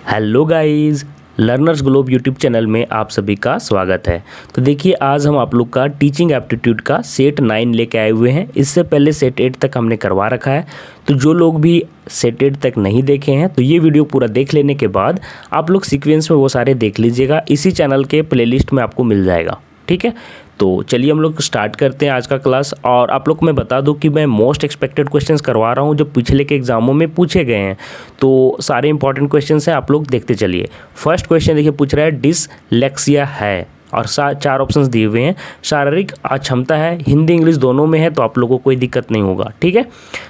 Hello guys, learners globe YouTube channel में आप सभी का स्वागत है। तो देखिए, आज हम आप लोग का टीचिंग एप्टीट्यूड का सेट 9 लेके आए हुए हैं। इससे पहले सेट 8 तक हमने करवा रखा है। तो जो लोग भी सेट 8 तक नहीं देखे हैं तो ये वीडियो पूरा देख लेने के बाद आप लोग सीक्वेंस में वो सारे देख लीजिएगा। इसी चैनल के प्लेलिस्ट में आपको मिल जाएगा, ठीक है। तो चलिए हम लोग स्टार्ट करते हैं आज का क्लास। और आप लोग को मैं बता दूं कि मैं मोस्ट एक्सपेक्टेड क्वेश्चंस करवा रहा हूं जो पिछले के एग्जामों में पूछे गए हैं। तो सारे इंपॉर्टेंट क्वेश्चंस हैं, आप लोग देखते चलिए। फर्स्ट क्वेश्चन देखिए, पूछ रहा है डिसलेक्सिया है और 4 ऑप्शंस दिए हुए हैं। शारीरिक अक्षमता है, हिंदी इंग्लिश दोनों में है, तो आप लोगों को कोई दिक्कत नहीं होगा, ठीक है।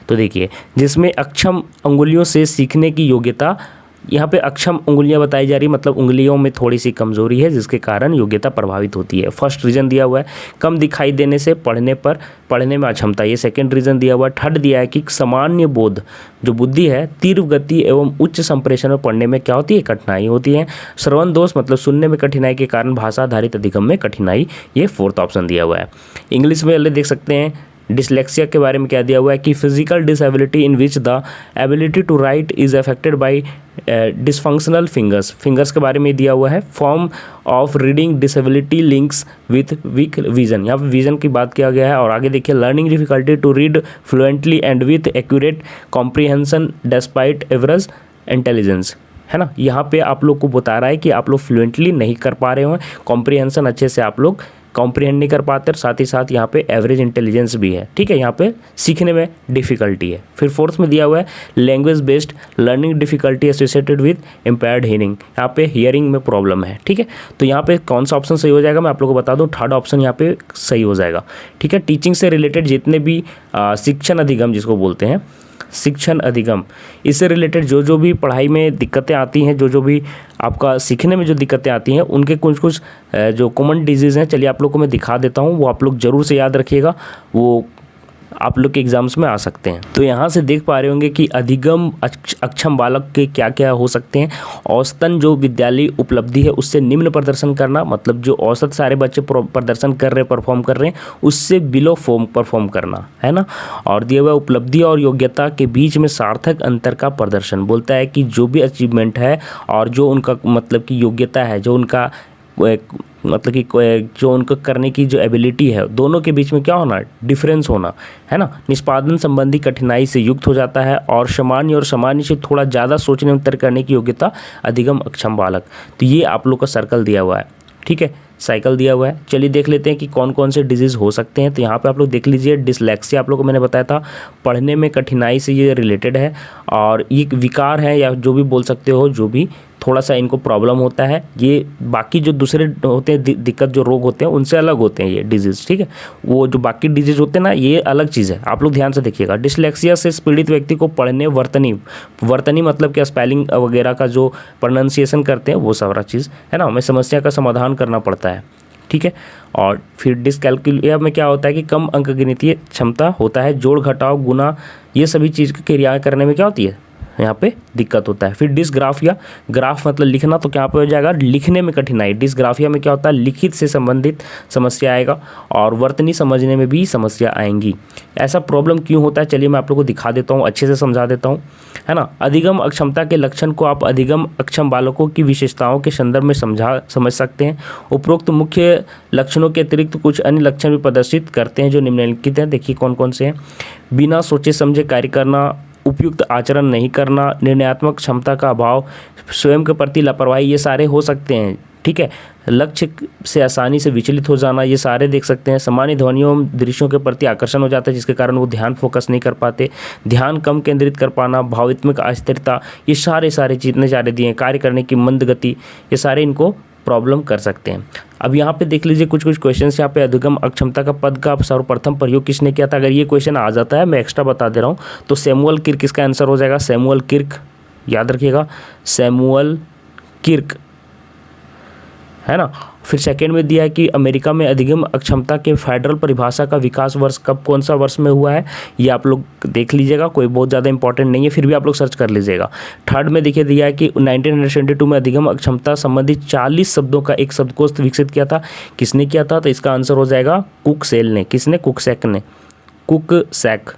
तो देखिए, जिसमें अक्षम अंगुलियों से सीखने की योग्यता, यहाँ पे अक्षम उंगलियां बताई जा रही, मतलब उंगलियों में थोड़ी सी कमजोरी है जिसके कारण योग्यता प्रभावित होती है। फर्स्ट रीजन दिया हुआ है कम दिखाई देने से पढ़ने में अक्षमता, ये सेकंड रीजन दिया हुआ है। थर्ड दिया है कि सामान्य बोध जो बुद्धि है, तीव्र गति एवं उच्च संप्रेषण में पढ़ने में क्या होती है, कठिनाई होती है। श्रवण दोष मतलब सुनने में कठिनाई के कारण भाषा आधारित अधिगम में कठिनाई, ये फोर्थ ऑप्शन दिया हुआ है। इंग्लिश में देख सकते हैं डिसलेक्सिया के बारे में क्या दिया हुआ है कि physical disability in which the ability to write is affected by dysfunctional fingers के बारे में दिया हुआ है। Form of reading disability links with weak vision, यहाँ पर विजन की बात किया गया है। और आगे देखिए, learning difficulty to read fluently and with accurate comprehension despite average intelligence, है ना। यहाँ पे आप लोग को बता रहा है कि आप लोग फ्लुएंटली नहीं कर पा रहे हो, कॉम्प्रीहेंशन अच्छे से आप लोग कॉम्प्रीहेंड नहीं कर पाते, और साथ ही साथ यहाँ पे एवरेज इंटेलिजेंस भी है, ठीक है। यहाँ पे सीखने में डिफिकल्टी है। फिर फोर्थ में दिया हुआ है language based learning difficulty associated with impaired hearing, यहाँ पे हियरिंग में प्रॉब्लम है, ठीक है। तो यहाँ पे कौन सा ऑप्शन सही हो जाएगा मैं आप लोगों को बता दूँ, थर्ड ऑप्शन यहाँ पे सही हो जाएगा, ठीक है। टीचिंग से रिलेटेड जितने भी शिक्षण अधिगम जिसको बोलते हैं, शिक्षण अधिगम, इससे रिलेटेड जो भी पढ़ाई में दिक्कतें आती हैं, जो भी आपका सीखने में जो दिक्कतें आती हैं, उनके कुछ जो कॉमन डिजीज़ हैं, चलिए आप लोग को मैं दिखा देता हूँ। वो आप लोग ज़रूर से याद रखिएगा, वो आप लोग के एग्जाम्स में आ सकते हैं। तो यहाँ से देख पा रहे होंगे कि अधिगम अक्षम बालक के क्या क्या हो सकते हैं। औसतन जो विद्यालय उपलब्धि है उससे निम्न प्रदर्शन करना, मतलब जो औसत सारे बच्चे प्रदर्शन कर रहे हैं, परफॉर्म कर रहे हैं, उससे बिलो फॉर्म परफॉर्म करना, है ना। और दिए हुए उपलब्धि और योग्यता के बीच में सार्थक अंतर का प्रदर्शन, बोलता है कि जो भी अचीवमेंट है और जो उनका मतलब की योग्यता है, जो उनका मतलब कि जो उनको करने की जो एबिलिटी है, दोनों के बीच में क्या होना, डिफरेंस होना, है ना। निष्पादन संबंधी कठिनाई से युक्त हो जाता है और सामान्य से थोड़ा ज़्यादा सोचने उत्तर करने की योग्यता अधिगम अक्षम बालक। तो ये आप लोग का सर्कल दिया हुआ है, ठीक है, साइकिल दिया हुआ है। चलिए देख लेते हैं कि कौन कौन से डिजीज़ हो सकते हैं। तो यहाँ पे आप लोग देख लीजिए, डिसलेक्सिया आप लोग को मैंने बताया था, पढ़ने में कठिनाई से ये रिलेटेड है और ये विकार है या जो भी बोल सकते हो, जो भी थोड़ा सा इनको प्रॉब्लम होता है। ये बाकी जो दूसरे होते हैं दिक्कत, जो रोग होते हैं उनसे अलग होते हैं ये डिजीज़, ठीक है। वो जो बाकी डिजीज़ होते हैं ना, ये अलग चीज़ है, आप लोग ध्यान से देखिएगा। डिसलेक्सिया से पीड़ित व्यक्ति को पढ़ने वर्तनी मतलब क्या, स्पेलिंग वगैरह का जो प्रोनाउंसिएशन करते हैं वो सारा चीज़, है ना, हमें समस्या का समाधान करना पड़ता है, ठीक है। और फिर डिसकैल्कुलिया में क्या होता है कि कम अंकगणितीय क्षमता होता है, जोड़ घटाव गुना ये सभी चीज़ की क्रियाएं करने में क्या होती है, यहाँ पे दिक्कत होता है। फिर डिसग्राफिया, ग्राफ मतलब लिखना, तो क्या पे हो जाएगा, लिखने में कठिनाई। डिसग्राफिया में क्या होता है, लिखित से संबंधित समस्या आएगा और वर्तनी समझने में भी समस्या आएंगी। ऐसा प्रॉब्लम क्यों होता है, चलिए मैं आप लोग को दिखा देता हूँ, अच्छे से समझा देता हूँ, है ना। अधिगम अक्षमता के लक्षण को आप अधिगम अक्षम बालकों की विशेषताओं के संदर्भ में समझ सकते हैं। उपरोक्त मुख्य लक्षणों के अतिरिक्त कुछ अन्य लक्षण भी प्रदर्शित करते हैं जो निम्नलिखित हैं। देखिए कौन कौन से हैं। बिना सोचे समझे कार्य करना, उपयुक्त आचरण नहीं करना, निर्णयात्मक क्षमता का अभाव, स्वयं के प्रति लापरवाही, ये सारे हो सकते हैं, ठीक है। लक्ष्य से आसानी से विचलित हो जाना, ये सारे देख सकते हैं। सामान्य ध्वनियों दृश्यों के प्रति आकर्षण हो जाता है जिसके कारण वो ध्यान फोकस नहीं कर पाते। ध्यान कम केंद्रित कर पाना, भावात्मक अस्थिरता, ये सारे जितने सारे दिए हैं। कार्य करने की मंद गति, ये सारे इनको प्रॉब्लम कर सकते हैं। अब यहाँ पे देख लीजिए कुछ क्वेश्चन यहाँ पे अधिगम अक्षमता का पद का सर्वप्रथम प्रयोग किसने किया था। अगर ये क्वेश्चन आ जाता है, मैं एक्स्ट्रा बता दे रहा हूँ, तो सैमुअल किर्क इसका आंसर हो जाएगा। सैमुअल किर्क, याद रखिएगा, सैमुअल किर्क, है ना। फिर सेकंड में दिया है कि अमेरिका में अधिगम अक्षमता के फेडरल परिभाषा का विकास वर्ष कब, कौन सा वर्ष में हुआ है, ये आप लोग देख लीजिएगा, कोई बहुत ज़्यादा इंपॉर्टेंट नहीं है, फिर भी आप लोग सर्च कर लीजिएगा। थर्ड में देखिए दिया है कि 1972 में अधिगम अक्षमता संबंधित 40 शब्दों का एक शब्दकोश विकसित किया था। किसने किया था, तो इसका आंसर हो जाएगा कुकसेल ने। किसने, कुकसैक ने, कुकसैक,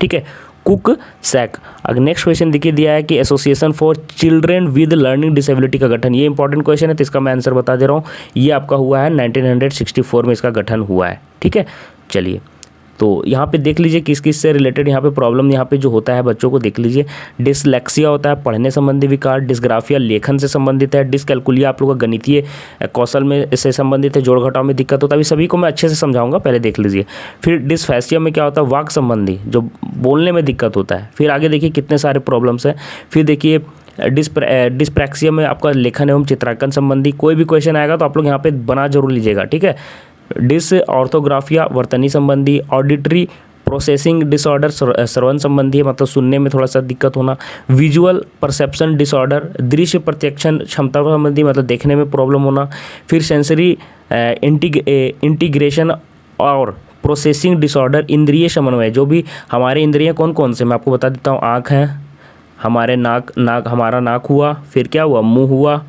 ठीक है। कुक सैक। अगर नेक्स्ट क्वेश्चन देखिए दिया है कि Association for Children with Learning Disability का गठन, ये इंपॉर्टेंट क्वेश्चन है तो इसका मैं आंसर बता दे रहा हूँ। ये आपका हुआ है 1964 में इसका गठन हुआ है। ठीक है, चलिए तो यहाँ पे देख लीजिए किस किस से रिलेटेड यहाँ पे प्रॉब्लम यहाँ पे जो होता है बच्चों को देख लीजिए। डिसलेक्सिया होता है पढ़ने संबंधी विकार, डिस्ग्राफिया लेखन से संबंधित है, डिसकैलकुलिया आप लोगों का गणितीय कौशल में से संबंधित है, जोड़ घटाव में दिक्कत होता है। अभी सभी को मैं अच्छे से समझाऊंगा, पहले देख लीजिए। फिर डिसफैसिया में क्या होता है, वाक संबंधी जो बोलने में दिक्कत होता है। फिर आगे देखिए कितने सारे प्रॉब्लम्स हैं। फिर देखिए डिस्प्रैक्सिया में आपका लेखन एवं चित्रांकन संबंधी कोई भी क्वेश्चन आएगा तो आप लोग यहाँ पे बना जरूर लीजिएगा। ठीक है, डिस ऑर्थोग्राफिया वर्तनी संबंधी, ऑडिटरी प्रोसेसिंग डिसऑर्डर श्रवण संबंधी है, मतलब सुनने में थोड़ा सा दिक्कत होना, विजुअल परसेप्शन डिसऑर्डर दृश्य प्रत्यक्षण क्षमता संबंधी मतलब देखने में प्रॉब्लम होना। फिर सेंसरी इंटीग्रेशन और प्रोसेसिंग डिसऑर्डर इंद्रिय समन्वय, जो भी हमारे इंद्रियां कौन कौन से मैं आपको बता देता हूँ। आँख है, हमारे हमारा नाक हुआ, फिर क्या हुआ, मुंह हुआ,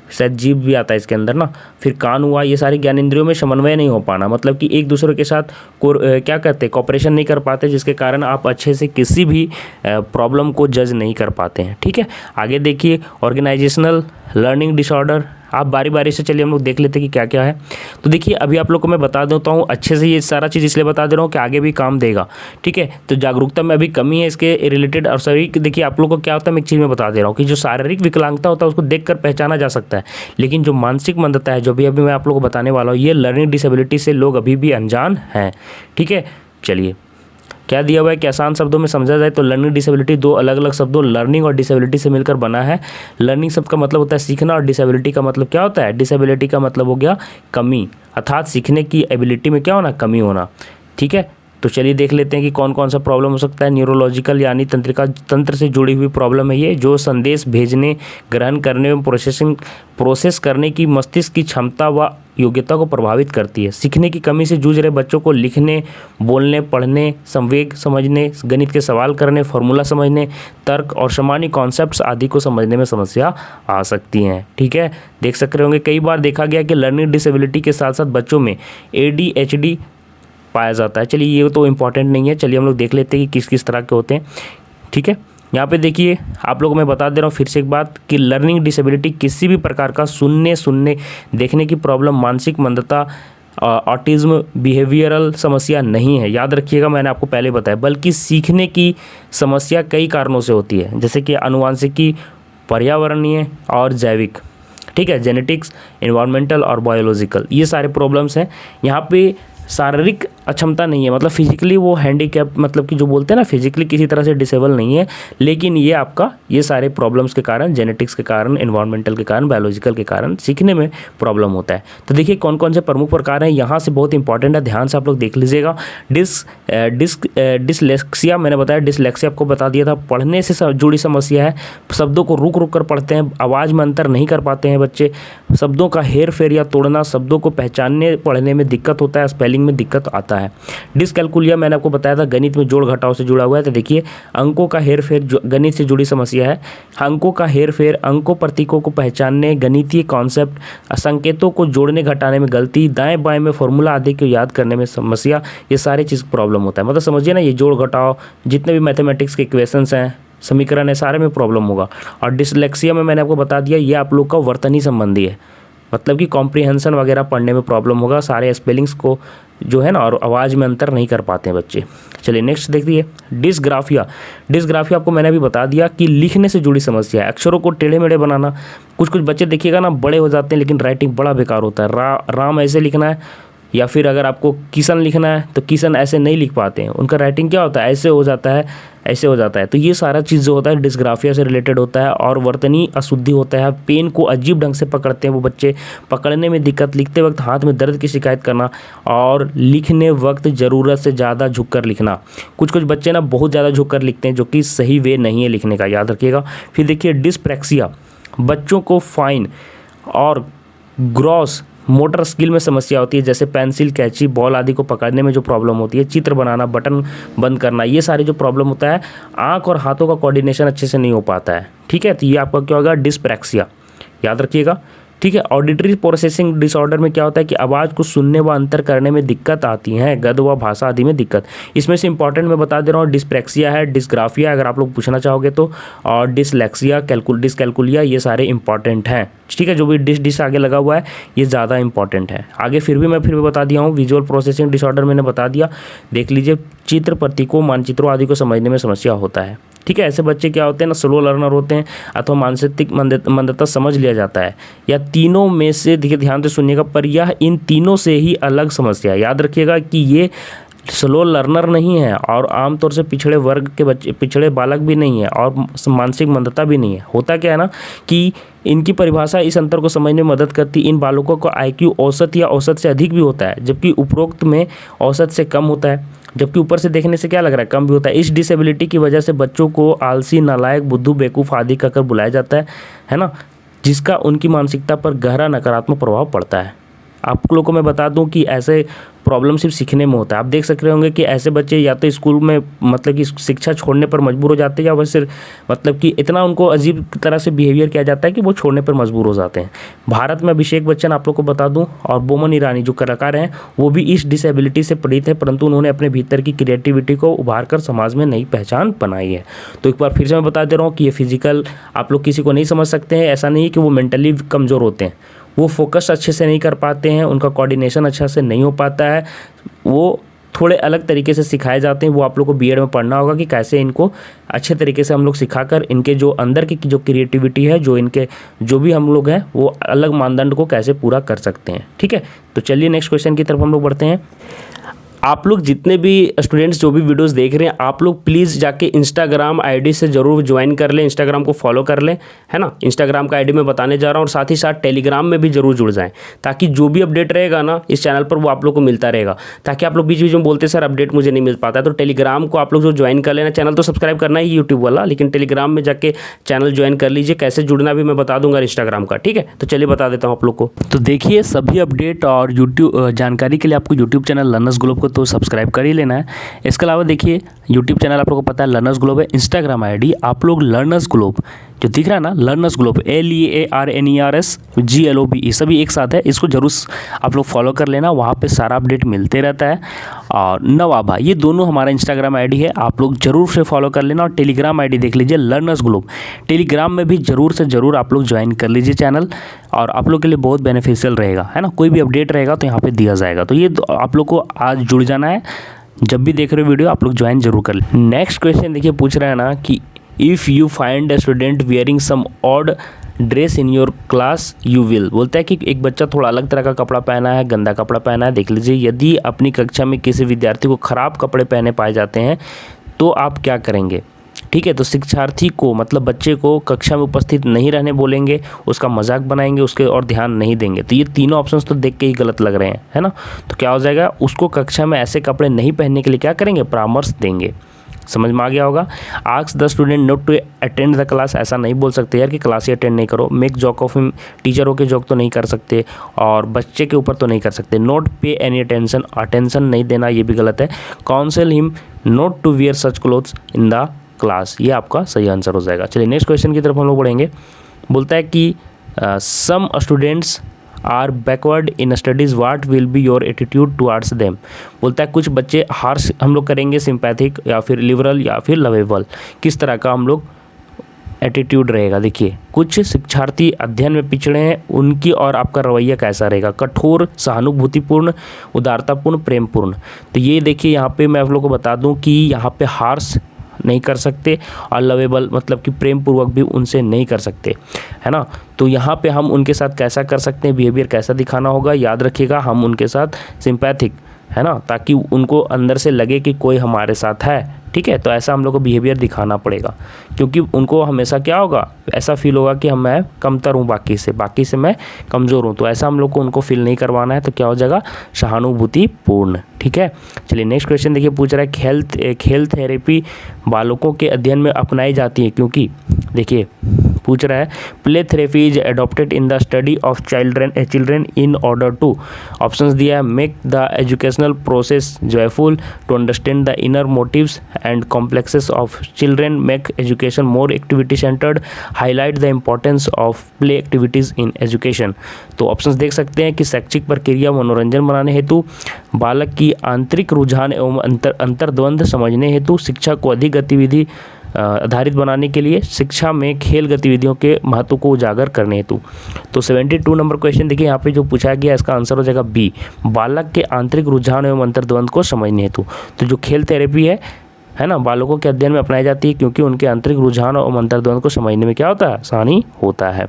शायद जीभ भी आता है इसके अंदर ना, फिर कान हुआ। ये सारी ज्ञान इंद्रियों में समन्वय नहीं हो पाना, मतलब कि एक दूसरे के साथ क्या कहते हैं, कॉपरेशन नहीं कर पाते, जिसके कारण आप अच्छे से किसी भी प्रॉब्लम को जज नहीं कर पाते हैं। ठीक है, आगे देखिए ऑर्गेनाइजेशनल लर्निंग डिसऑर्डर, आप बारी बारी से चलिए हम लोग देख लेते हैं कि क्या क्या है। तो देखिए अभी आप लोग को मैं बता देता हूँ अच्छे से, ये सारा चीज़ इसलिए बता दे रहा हूँ कि आगे भी काम देगा। ठीक है, तो जागरूकता में अभी कमी है इसके रिलेटेड। और शारीरिक देखिए आप लोग को क्या होता है, मैं एक चीज़ में बता दे रहा हूँ कि जो शारीरिक विकलांगता होता है उसको देखकर पहचाना जा सकता है, लेकिन जो मानसिक मंदता है, जो भी अभी मैं आप लोग को बताने वाला हूँ, ये लर्निंग डिसेबिलिटी से लोग अभी भी अनजान हैं। ठीक है, चलिए क्या दिया हुआ है कि आसान शब्दों में समझा जाए तो लर्निंग डिसेबिलिटी दो अलग अलग शब्दों लर्निंग और डिसेबिलिटी से मिलकर बना है। लर्निंग शब्द का मतलब होता है सीखना, और डिसेबिलिटी का मतलब क्या होता है, डिसेबिलिटी का मतलब हो गया कमी, अर्थात सीखने की एबिलिटी में क्या होना, कमी होना। ठीक है, तो चलिए देख लेते हैं कि कौन कौन सा प्रॉब्लम हो सकता है। न्यूरोलॉजिकल यानी तंत्र से जुड़ी हुई प्रॉब्लम है ये, जो संदेश भेजने, ग्रहण करने एवं प्रोसेस करने की मस्तिष्क की क्षमता व योग्यता को प्रभावित करती है। सीखने की कमी से जूझ रहे बच्चों को लिखने, बोलने, पढ़ने, संवेग समझने, गणित के सवाल करने, फार्मूला समझने, तर्क और सामान्य कॉन्सेप्ट्स आदि को समझने में समस्या आ सकती हैं। ठीक है, देख सक रहे होंगे कई बार देखा गया कि लर्निंग डिसेबिलिटी के साथ साथ बच्चों में ADHD पाया जाता है। चलिए ये तो इम्पॉर्टेंट नहीं है, चलिए हम लोग देख लेते हैं कि किस किस तरह के होते हैं। ठीक है, यहाँ पे देखिए आप लोगों को मैं बता दे रहा हूँ फिर से एक बात कि लर्निंग डिसेबिलिटी किसी भी प्रकार का सुनने देखने की प्रॉब्लम, मानसिक मंदता, ऑटिज्म, बिहेवियरल समस्या नहीं है। याद रखिएगा, मैंने आपको पहले बताया, बल्कि सीखने की समस्या कई कारणों से होती है, जैसे कि आनुवांशिकी, पर्यावरणीय और जैविक। ठीक है, जेनेटिक्स, एनवायरमेंटल और बायोलॉजिकल, ये सारे प्रॉब्लम्स हैं। यहाँ पे शारीरिक अक्षमता नहीं है, मतलब फिजिकली वो हैंडीकैप, मतलब कि जो बोलते हैं ना फिजिकली किसी तरह से डिसेबल नहीं है, लेकिन ये आपका ये सारे प्रॉब्लम्स के कारण, जेनेटिक्स के कारण, एनवायरमेंटल के कारण, बायोलॉजिकल के कारण सीखने में प्रॉब्लम होता है। तो देखिए कौन कौन से प्रमुख प्रकार हैं, यहाँ से बहुत इंपॉर्टेंट है, ध्यान से आप लोग देख लीजिएगा। डिसलेक्सिया, मैंने बताया डिसलेक्सिया आपको बता दिया था, पढ़ने से जुड़ी समस्या है, शब्दों को रुक कर पढ़ते हैं, आवाज़ में अंतर नहीं कर पाते हैं बच्चे, शब्दों का हेर फेर या तोड़ना, शब्दों को पहचानने पढ़ने में दिक्कत होता है, स्पेलिंग में दिक्कत आता है। डिसकैलकुलिया मैंने आपको बताया था गणित में जोड़ घटाव से जुड़ा हुआ है, तो देखिए अंकों का हेर फेर गणित से जुड़ी समस्या है। अंकों का हेर फेर, अंकों प्रतीकों को पहचानने, गणितीय कॉन्सेप्ट, संकेतों को जोड़ने घटाने में गलती, दाएं बाएं में फॉर्मूला आदि को याद करने में समस्या, ये सारी चीज़ प्रॉब्लम होता है। मतलब समझिए ना, ये जोड़ घटाव जितने भी मैथमेटिक्स के इक्वेशंस हैं, समीकरण है, सारे में प्रॉब्लम होगा। और डिसलेक्सिया में मैंने आपको बता दिया ये आप लोग का वर्तनी संबंधी है, मतलब कि कॉम्प्रिहेंशन वगैरह पढ़ने में प्रॉब्लम होगा, सारे स्पेलिंग्स को जो है ना और आवाज़ में अंतर नहीं कर पाते हैं बच्चे। चलिए नेक्स्ट देखिए डिसग्राफिया। डिसग्राफिया आपको मैंने अभी बता दिया कि लिखने से जुड़ी समस्या है, अक्षरों को टेढ़े मेढ़े बनाना। कुछ बच्चे देखिएगा ना बड़े हो जाते हैं लेकिन राइटिंग बड़ा बेकार होता है। राम ऐसे लिखना है, या फिर अगर आपको किशन लिखना है तो किशन ऐसे नहीं लिख पाते हैं, उनका राइटिंग क्या होता है, ऐसे हो जाता है, ऐसे हो जाता है। तो ये सारा चीज़ जो होता है डिसग्राफिया से रिलेटेड होता है। और वर्तनी अशुद्धि होता है, पेन को अजीब ढंग से पकड़ते हैं वो बच्चे, पकड़ने में दिक्कत, लिखते वक्त हाथ में दर्द की शिकायत करना, और लिखने वक्त ज़रूरत से ज़्यादा झुककर लिखना। कुछ बच्चे ना बहुत ज़्यादा झुककर लिखते हैं, जो कि सही वे नहीं है लिखने का, याद रखिएगा। फिर देखिए डिस्प्रैक्सिया, बच्चों को फाइन और ग्रॉस मोटर स्किल में समस्या होती है, जैसे पेंसिल, कैंची, बॉल आदि को पकड़ने में जो प्रॉब्लम होती है, चित्र बनाना, बटन बंद करना, ये सारे जो प्रॉब्लम होता है, आँख और हाथों का कोऑर्डिनेशन अच्छे से नहीं हो पाता है। ठीक है, तो ये आपका क्या होगा, डिस्प्रैक्सिया, याद रखिएगा। ठीक है। ऑडिटरी प्रोसेसिंग डिसऑर्डर में क्या होता है कि आवाज़ को सुनने व अंतर करने में दिक्कत आती है, गद्य व भाषा आदि में दिक्कत। इसमें से इंपॉर्टेंट मैं बता दे रहा हूँ, डिस्प्रैक्सिया है, डिस्ग्राफिया अगर आप लोग पूछना चाहोगे तो, और डिसलेक्सिया, डिसकैलकुलिया, ये सारे इंपॉर्टेंट हैं। ठीक है, जो भी डिस आगे लगा हुआ है ये ज़्यादा इंपॉर्टेंट है। आगे फिर भी बता दिया हूँ। विजुअल प्रोसेसिंग डिसऑर्डर मैंने बता दिया, देख लीजिए। चित्र, प्रतीकों, मानचित्रों आदि को समझने में समस्या होता है। ठीक है, ऐसे बच्चे क्या होते हैं ना, स्लो लर्नर होते हैं अथवा मानसिक मंदता समझ लिया जाता है, या तीनों में से, देखिए ध्यान से सुनिएगा, पर यह इन तीनों से ही अलग समस्या है। याद रखिएगा कि ये स्लो लर्नर नहीं है और आमतौर से पिछड़े वर्ग के बच्चे, पिछड़े बालक भी नहीं है और मानसिक मंदता भी नहीं है। होता क्या है ना कि इनकी परिभाषा इस अंतर को समझने में मदद करती। इन बालकों का IQ औसत या औसत से अधिक भी होता है, जबकि उपरोक्त में औसत से कम होता है, जबकि ऊपर से देखने से क्या लग रहा है, कम भी होता है। इस डिसेबिलिटी की वजह से बच्चों को आलसी, नालायक, बुद्धू, बेवकूफ़ आदि कहकर बुलाया जाता है ना, जिसका उनकी मानसिकता पर गहरा नकारात्मक प्रभाव पड़ता है। आप लोगों को मैं बता दूं कि ऐसे प्रॉब्लम सिर्फ सीखने में होता है। आप देख सक रहे होंगे कि ऐसे बच्चे या तो स्कूल में मतलब कि शिक्षा छोड़ने पर मजबूर हो जाते हैं, या वह सिर्फ मतलब कि इतना उनको अजीब तरह से बिहेवियर किया जाता है कि वो छोड़ने पर मजबूर हो जाते हैं। भारत में अभिषेक बच्चन आप लोग को बता दूं और बोमन ईरानी जो कलाकार हैं वो भी इस डिसेबिलिटी से पीड़ित है, परंतु उन्होंने अपने भीतर की क्रिएटिविटी को उभार कर समाज में नई पहचान बनाई है। तो एक बार फिर से मैं बता दे रहा हूँ कि ये फिजिकल आप लोग किसी को नहीं समझ सकते हैं। ऐसा नहीं है कि वो मेंटली कमज़ोर होते हैं, वो फोकस अच्छे से नहीं कर पाते हैं, उनका कोऑर्डिनेशन अच्छा से नहीं हो पाता है, वो थोड़े अलग तरीके से सिखाए जाते हैं। वो आप लोग को बीएड में पढ़ना होगा कि कैसे इनको अच्छे तरीके से हम लोग सिखाकर इनके जो अंदर की जो क्रिएटिविटी है, जो इनके जो भी हम लोग हैं वो अलग मानदंड को कैसे पूरा कर सकते हैं। ठीक है, तो चलिए नेक्स्ट क्वेश्चन की तरफ हम लोग बढ़ते हैं। आप लोग जितने भी स्टूडेंट्स जो भी वीडियोस देख रहे हैं, आप लोग प्लीज़ जाके इंस्टाग्राम आईडी से ज़रूर ज्वाइन कर लें, इंस्टाग्राम को फॉलो कर लें, है ना। इंस्टाग्राम का आईडी मैं बताने जा रहा हूँ, और साथ ही साथ टेलीग्राम में भी ज़रूर जुड़ जाएं, ताकि जो भी अपडेट रहेगा ना इस चैनल पर वो आप लोग को मिलता रहेगा। ताकि आप लोग बीच बीच में बोलते सर अपडेट मुझे नहीं मिल पाता है, तो टेलीग्राम को आप लोग जो ज्वाइन कर लेना। चैनल तो सब्सक्राइब करना ही यूट्यूब वाला, लेकिन टेलीग्राम में जाके चैनल ज्वाइन कर लीजिए। कैसे जुड़ना भी मैं बता दूंगा इंस्टाग्राम का। ठीक है, तो चलिए बता देता हूँ आप लोग को। तो देखिए, सभी अपडेट और यूट्यूब जानकारी के लिए आपको यूट्यूब चैनल लर्नर्स ग्लोब को तो सब्सक्राइब कर लेना है। इसके अलावा देखिए, यूट्यूब चैनल आप लोगों को पता है लर्नर्स ग्लोब है। इंस्टाग्राम आईडी आप लोग लर्नर्स ग्लोब जो दिख रहा है ना, लर्नर्स ग्लोब LEARNERSGLOBE सभी एक साथ है, इसको जरूर आप लोग फॉलो कर लेना। वहाँ पे सारा अपडेट मिलते रहता है। और नवाबा, ये दोनों हमारा इंस्टाग्राम आईडी है, आप लोग जरूर से फॉलो कर लेना। और टेलीग्राम आईडी देख लीजिए लर्नर्स ग्लोब, टेलीग्राम में भी जरूर से ज़रूर आप लोग ज्वाइन कर लीजिए चैनल, और आप लोग के लिए बहुत बेनिफिशियल रहेगा, है ना। कोई भी अपडेट रहेगा तो यहाँ पर दिया जाएगा। तो ये आप लोग को आज जुड़ जाना है, जब भी देख रहे हो वीडियो आप लोग ज्वाइन जरूर कर लें। नेक्स्ट क्वेश्चन देखिए, पूछ रहा है ना कि if you find a student wearing some odd dress in your class you will. बोलता है कि एक बच्चा थोड़ा अलग तरह का कपड़ा पहना है, गंदा कपड़ा पहना है। देख लीजिए, यदि अपनी कक्षा में किसी विद्यार्थी को ख़राब कपड़े पहने पाए जाते हैं तो आप क्या करेंगे। ठीक है, तो शिक्षार्थी को मतलब बच्चे को कक्षा में उपस्थित नहीं रहने बोलेंगे, उसका मजाक बनाएंगे, उसके और ध्यान नहीं देंगे। तो ये तीनों ऑप्शंस तो देख के ही गलत लग रहे हैं, है ना। तो क्या हो जाएगा, उसको कक्षा में ऐसे कपड़े नहीं पहनने के लिए क्या करेंगे, परामर्श देंगे। समझ में आ गया होगा। Ask the student not to attend the class, ऐसा नहीं बोल सकते यार कि क्लास ही अटेंड नहीं करो। मेक जोक ऑफ हिम, टीचरों के जोक तो नहीं कर सकते और बच्चे के ऊपर तो नहीं कर सकते। नॉट पे एनी अटेंशन, अटेंशन नहीं देना, ये भी गलत है। Counsel him not to wear such clothes in the class, ये आपका सही आंसर हो जाएगा। चलिए नेक्स्ट क्वेश्चन की तरफ हम लोग बढ़ेंगे। बोलता है कि some students are backward in studies, what will be your attitude towards them. बोलता है कुछ बच्चे हार्श हम लोग करेंगे, सिंपैथिक या फिर लिबरल या फिर लवेबल, किस तरह का हम लोग एटीट्यूड रहेगा। देखिए, कुछ शिक्षार्थी अध्ययन में पिछड़े हैं, उनकी और आपका रवैया कैसा रहेगा, कठोर, सहानुभूतिपूर्ण, उदारतापूर्ण, प्रेमपूर्ण। तो ये देखिए, यहाँ पे मैं आप लोगों को बता दूँ कि यहाँ पे हार्श नहीं कर सकते और लवेबल मतलब कि प्रेम पूर्वक भी उनसे नहीं कर सकते, है ना। तो यहाँ पे हम उनके साथ कैसा कर सकते हैं, बिहेवियर कैसा दिखाना होगा, याद रखिएगा, हम उनके साथ सिंपैथिक, है ना, ताकि उनको अंदर से लगे कि कोई हमारे साथ है। ठीक है, तो ऐसा हम लोग को बिहेवियर दिखाना पड़ेगा, क्योंकि उनको हमेशा क्या होगा, ऐसा फील होगा कि मैं कमतर हूँ बाकी से मैं कमज़ोर हूँ। तो ऐसा हम लोग को उनको फील नहीं करवाना है। तो क्या हो जाएगा, सहानुभूतिपूर्ण। ठीक है, चलिए नेक्स्ट क्वेश्चन देखिए, पूछ रहा है खेल थेरेपी बालकों के अध्ययन में अपनाई जाती है, क्योंकि देखिए पूछ रहा है play therapy is adopted in the study of children in order to, options दिया है make the educational process joyful, to understand the inner motives and complexes of children, make education more activity centred, highlight the importance of play activities in education. तो options देख सकते हैं कि शैक्षिक प्रक्रिया मनोरंजन बनाने हेतु, बालक की आंतरिक रुझान एवं अंतर्द्वंद समझने हेतु, शिक्षा को अधिक गतिविधि आधारित बनाने के लिए, शिक्षा में खेल गतिविधियों के महत्व को उजागर करने हेतु। तो 72 नंबर क्वेश्चन देखिए यहाँ पे जो पूछा गया इसका आंसर हो जाएगा बी, बालक के आंतरिक रुझान एवं अंतर्द्वंद को समझने हेतु। तो जो खेल थेरेपी है ना, बालकों के अध्ययन में अपनाई जाती है क्योंकि उनके आंतरिक रुझान और अंतर्द्वंद को समझने में क्या होता है, आसानी होता है।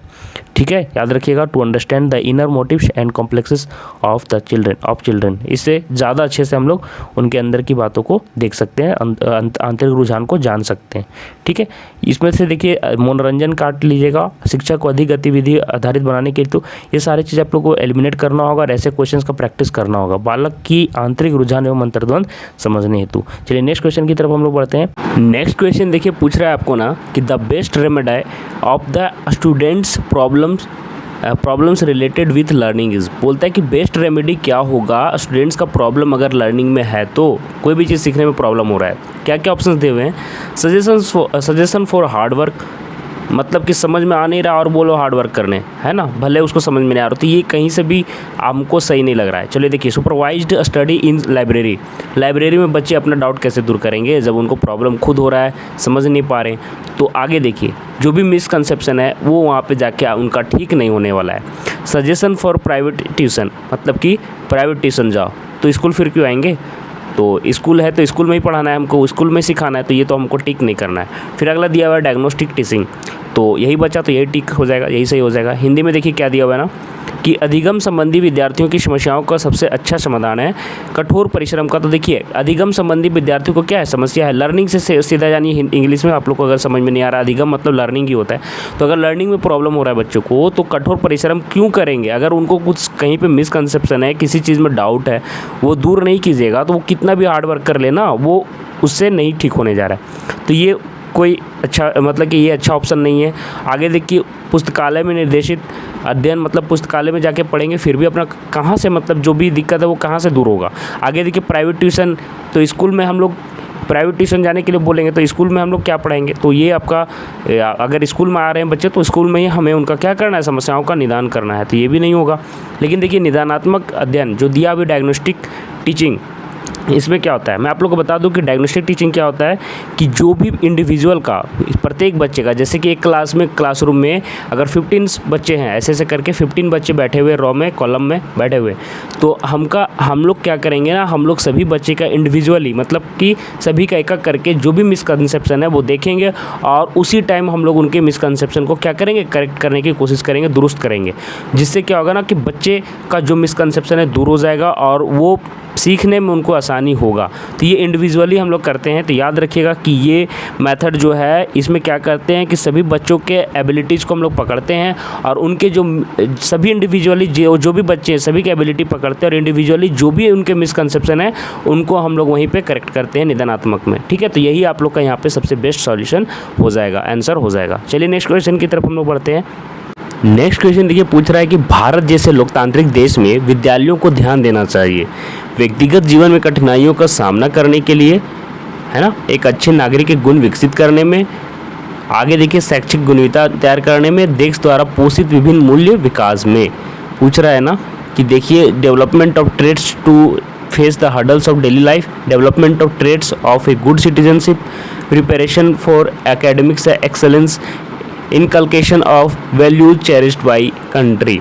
ठीक है, याद रखिएगा to understand the inner motives and complexes of the children. इससे ज़्यादा अच्छे से हम लोग उनके अंदर की बातों को देख सकते हैं, आंतरिक रुझान को जान सकते हैं। ठीक है, इसमें से देखिए मनोरंजन काट लीजिएगा, शिक्षा को अधिक गतिविधि आधारित बनाने के लिए, तो ये सारी चीज़ आप लोग को एलिमिनेट करना होगा और ऐसे क्वेश्चन का प्रैक्टिस करना होगा, बालक की आंतरिक रुझान एवं अंतर्द्वंद समझने हेतु। चलिए नेक्स्ट क्वेश्चन की तरफ हम लोग बढ़ते हैं। नेक्स्ट क्वेश्चन देखिए पूछ रहा है आपको ना कि the best remedy of the students problems related with learning is, बोलता है कि बेस्ट रेमेडी क्या होगा स्टूडेंट्स का प्रॉब्लम अगर लर्निंग में है, तो कोई भी चीज़ सीखने में प्रॉब्लम हो रहा है, क्या क्या ऑप्शंस दिए हुए हैं। सजेशन फॉर हार्ड वर्क, मतलब कि समझ में आ नहीं रहा और बोलो हार्ड वर्क करने, है ना, भले उसको समझ में नहीं आ रहा, तो ये कहीं से भी हमको सही नहीं लग रहा है। चलिए देखिए सुपरवाइज्ड स्टडी इन लाइब्रेरी में बच्चे अपना डाउट कैसे दूर करेंगे जब उनको प्रॉब्लम खुद हो रहा है, समझ नहीं पा रहे। तो आगे देखिए जो भी मिसकंसेप्शन है वो वहाँ पे जाके उनका ठीक नहीं होने वाला है। सजेशन फॉर प्राइवेट ट्यूशन, मतलब कि प्राइवेट ट्यूशन जाओ, तो स्कूल फिर क्यों आएंगे, तो स्कूल है तो स्कूल में ही पढ़ाना है हमको, स्कूल में सिखाना है, तो ये तो हमको टिक नहीं करना है। फिर अगला दिया हुआ है डायग्नोस्टिक टीचिंग, तो यही बचा, तो यही टिक हो जाएगा, यही सही हो जाएगा। हिंदी में देखिए क्या दिया हुआ है ना कि अधिगम संबंधी विद्यार्थियों की समस्याओं का सबसे अच्छा समाधान है कठोर परिश्रम का। तो देखिए अधिगम संबंधी विद्यार्थियों को क्या है, समस्या है लर्निंग से सीधा, यानी इंग्लिश में आप लोग को अगर समझ में नहीं आ रहा, अधिगम मतलब लर्निंग ही होता है, तो अगर लर्निंग में प्रॉब्लम हो रहा है बच्चों को, तो कठोर परिश्रम क्यों करेंगे। अगर उनको कुछ कहीं पे मिसकंसेप्शन है, किसी चीज़ में डाउट है, वो दूर नहीं कीजिएगा, तो वो कितना भी हार्ड वर्क कर लेना, वो उससे नहीं ठीक होने जा रहा है। तो ये कोई अच्छा, मतलब कि ये अच्छा ऑप्शन नहीं है। आगे देखिए पुस्तकालय में निर्देशित अध्ययन, मतलब पुस्तकालय में जाके पढ़ेंगे फिर भी अपना कहाँ से, मतलब जो भी दिक्कत है वो कहाँ से दूर होगा। आगे देखिए प्राइवेट ट्यूशन, तो स्कूल में हम लोग प्राइवेट ट्यूशन जाने के लिए बोलेंगे तो स्कूल में हम लोग क्या पढ़ाएंगे, तो ये आपका अगर स्कूल में आ रहे हैं बच्चे तो स्कूल में ही हमें उनका क्या करना है, समस्याओं का निदान करना है, तो ये भी नहीं होगा। लेकिन देखिए निदानात्मक अध्ययन जो दिया अभी डायग्नोस्टिक टीचिंग, इसमें क्या होता है, मैं आप लोग को बता दूं कि डायग्नोस्टिक टीचिंग क्या होता है कि जो भी इंडिविजुअल का, प्रत्येक बच्चे का, जैसे कि एक क्लास में, क्लासरूम में अगर 15 बच्चे हैं, ऐसे ऐसे करके 15 बच्चे बैठे हुए रो में, कॉलम में बैठे हुए, तो हम लोग क्या करेंगे ना, हम लोग सभी बच्चे का इंडिविजुअली, मतलब कि सभी का एक एक करके जो भी मिसकंसेप्शन है वो देखेंगे और उसी टाइम हम लोग उनके मिसकंसेप्शन को क्या करेंगे, करेक्ट करने की कोशिश करेंगे, दुरुस्त करेंगे, जिससे क्या होगा ना कि बच्चे का जो मिसकंसेप्शन है दूर हो जाएगा और वो सीखने में उनको आसानी होगा। तो ये इंडिविजुअली हम लोग करते हैं। तो याद रखिएगा कि ये मेथड जो है इसमें क्या करते हैं कि सभी बच्चों के एबिलिटीज़ को हम लोग पकड़ते हैं और उनके जो सभी इंडिविजुअली जो भी बच्चे हैं सभी की एबिलिटी पकड़ते हैं और इंडिविजुअली जो भी उनके मिसकंसेप्शन है उनको हम लोग वहीं पे करेक्ट करते हैं निदानात्मक में। ठीक है, तो यही आप लोग का यहाँ पे सबसे बेस्ट सॉल्यूशन हो जाएगा, आंसर हो जाएगा। चलिए नेक्स्ट क्वेश्चन की तरफ हम लोग बढ़ते हैं। नेक्स्ट क्वेश्चन देखिए पूछ रहा है कि भारत जैसे लोकतांत्रिक देश में विद्यालयों को ध्यान देना चाहिए व्यक्तिगत जीवन में कठिनाइयों का सामना करने के लिए, है ना, एक अच्छे नागरिक के गुण विकसित करने में, आगे देखिए शैक्षिक गुणवत्ता तैयार करने में, देश द्वारा पोषित विभिन्न मूल्य विकास में। पूछ रहा है ना कि देखिए development of trades to face the hurdles of daily life, development of trades of a good citizenship, preparation for academics excellence, inculcation of values cherished by country.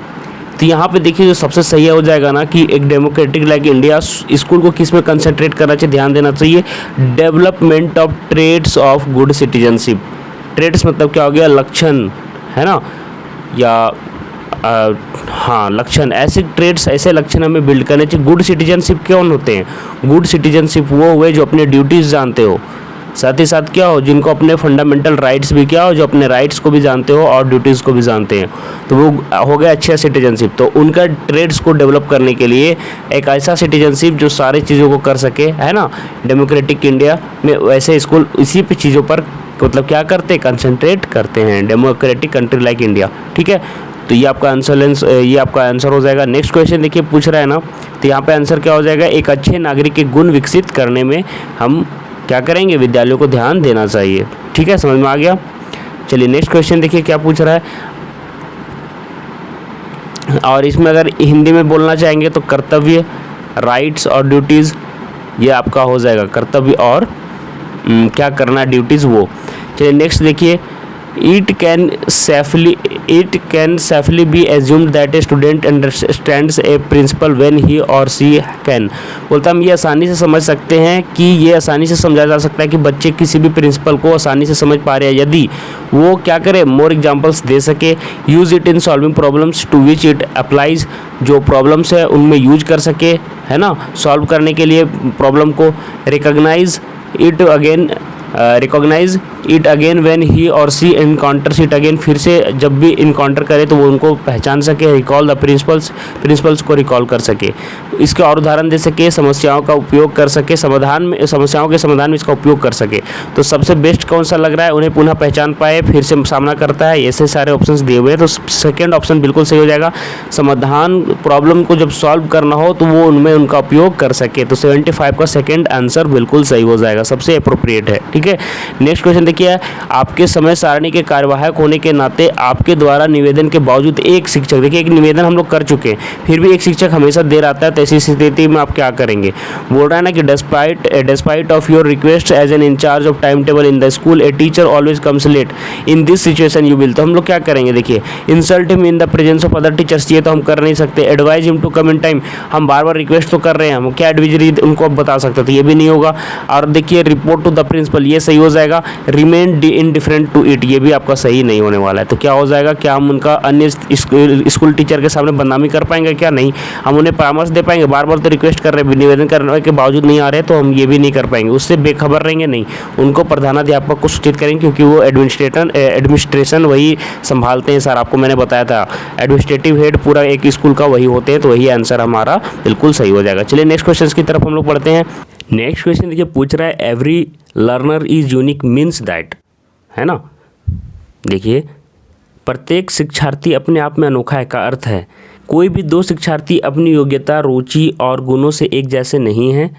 तो यहाँ पे देखिए जो सबसे सही हो जाएगा ना कि एक डेमोक्रेटिक लाइक इंडिया स्कूल को किस में कंसंट्रेट करना चाहिए, ध्यान देना चाहिए, development of trades of good citizenship. Traits मतलब क्या हो गया, लक्षण, है ना, या हाँ लक्षण, ऐसे ट्रेड्स, ऐसे लक्षण हमें बिल्ड करने चाहिए। गुड सिटीजनशिप कौन होते हैं, गुड सिटीजनशिप वो हुए जो अपने ड्यूटीज़ जानते हो, साथ ही साथ क्या हो जिनको अपने फंडामेंटल राइट्स भी क्या हो, जो अपने राइट्स को भी जानते हो और ड्यूटीज़ को भी जानते हैं, तो वो हो गया अच्छा सिटीजनशिप। तो उनका ट्रेड्स को डेवलप करने के लिए एक ऐसा सिटीजनशिप जो सारी चीज़ों को कर सके, है ना, डेमोक्रेटिक इंडिया में वैसे स्कूल इसी पे चीज़ों पर तो मतलब क्या करते हैं, कंसंट्रेट करते हैं, डेमोक्रेटिक कंट्री लाइक इंडिया। ठीक है, तो ये आपका आंसर हो जाएगा। नेक्स्ट क्वेश्चन देखिए पूछ रहा है ना, तो यहाँ पे आंसर क्या हो जाएगा, एक अच्छे नागरिक के गुण विकसित करने में हम क्या करेंगे, विद्यालयों को ध्यान देना चाहिए। ठीक है, समझ में आ गया। चलिए नेक्स्ट क्वेश्चन देखिए क्या पूछ रहा है, और इसमें अगर हिंदी में बोलना चाहेंगे तो कर्तव्य, राइट्स और ड्यूटीज़, ये आपका हो जाएगा कर्तव्य और क्या करना, ड्यूटीज़ वो। चलिए नेक्स्ट देखिए, it can safely be assumed that a student understands a principle when he or she can. बोलता हम ये आसानी से समझ सकते हैं कि ये आसानी से समझा जा सकता है कि बच्चे किसी भी प्रिंसिपल को आसानी से समझ पा रहे हैं यदि वो क्या करे, मोर एग्जाम्पल्स दे सके, use it in solving problems to which it applies, जो प्रॉब्लम्स है उनमें यूज कर सके, है ना, सॉल्व करने के लिए प्रॉब्लम को, recognise it again when he or she encounters it again, फिर से जब भी इनकाउंटर करे तो वो उनको पहचान सके, रिकॉल द प्रिंसिपल्स को रिकॉल कर सके, इसके और उदाहरण दे सके, समस्याओं का उपयोग कर सके, समस्याओं के समाधान में इसका उपयोग कर सके। तो सबसे बेस्ट कौन सा लग रहा है, उन्हें पुनः पहचान पाए, फिर से सामना करता है, ऐसे सारे ऑप्शंस दिए हुए हैं, तो सेकेंड ऑप्शन बिल्कुल सही हो जाएगा। समाधान, प्रॉब्लम को जब सॉल्व करना हो तो वो उनमें उनका उपयोग कर सके, तो 75 का सेकेंड आंसर बिल्कुल सही हो जाएगा, सबसे अप्रोप्रिएट है। ठीक है, नेक्स्ट क्वेश्चन देखिए, आपके समय सारणी के कार्यवाहक होने के नाते आपके द्वारा निवेदन के बावजूद एक शिक्षक, देखिए एक निवेदन हम लोग कर चुके हैं, फिर भी एक शिक्षक हमेशा देर आता है, तो ऐसी स्थिति में आप क्या करेंगे। बोल रहा है ना कि despite of your request as an incharge of time table in the school a teacher always comes late, in this situation you will, तो हम लोग क्या करेंगे, देखिए insult him in the presence of other teachers, ये तो हम कर नहीं सकते। Advise him to come in time, हम बार बार रिक्वेस्ट तो कर रहे हैं, हम क्या एडवाइजरी उनको अब बता सकते, तो ये भी नहीं होगा। और देखिए रिपोर्ट टू द प्रिंसिपल, ये सही हो जाएगा। रिमेन इनडिफरेंट टू इट, ये भी आपका सही नहीं होने वाला है। तो क्या हो जाएगा, क्या हम उनका अन्य स्कूल टीचर के सामने बदनामी कर पाएंगे, क्या नहीं, हम उन्हें परामर्श दे पाएंगे, बार बार तो रिक्वेस्ट कर रहे हैं, निवेदन करने के बावजूद नहीं आ रहे, तो हम ये भी नहीं कर पाएंगे, उससे बेखबर रहेंगे नहीं, उनको प्रधानाध्यापक को सूचित करेंगे, क्योंकि वो एडमिनिस्ट्रेशन वही संभालते हैं। सर आपको मैंने बताया था, एडमिनिस्ट्रेटिव हेड पूरा एक स्कूल का वही होते हैं, तो वही आंसर हमारा बिल्कुल सही हो जाएगा। चलिए नेक्स्ट क्वेश्चन की तरफ हम लोग पढ़ते हैं। नेक्स्ट क्वेश्चन देखिए पूछ रहा है, every learner is unique means that, है ना, देखिए प्रत्येक शिक्षार्थी अपने आप में अनोखा है का अर्थ है कोई भी दो शिक्षार्थी अपनी योग्यता, रुचि और गुणों से एक जैसे नहीं हैं।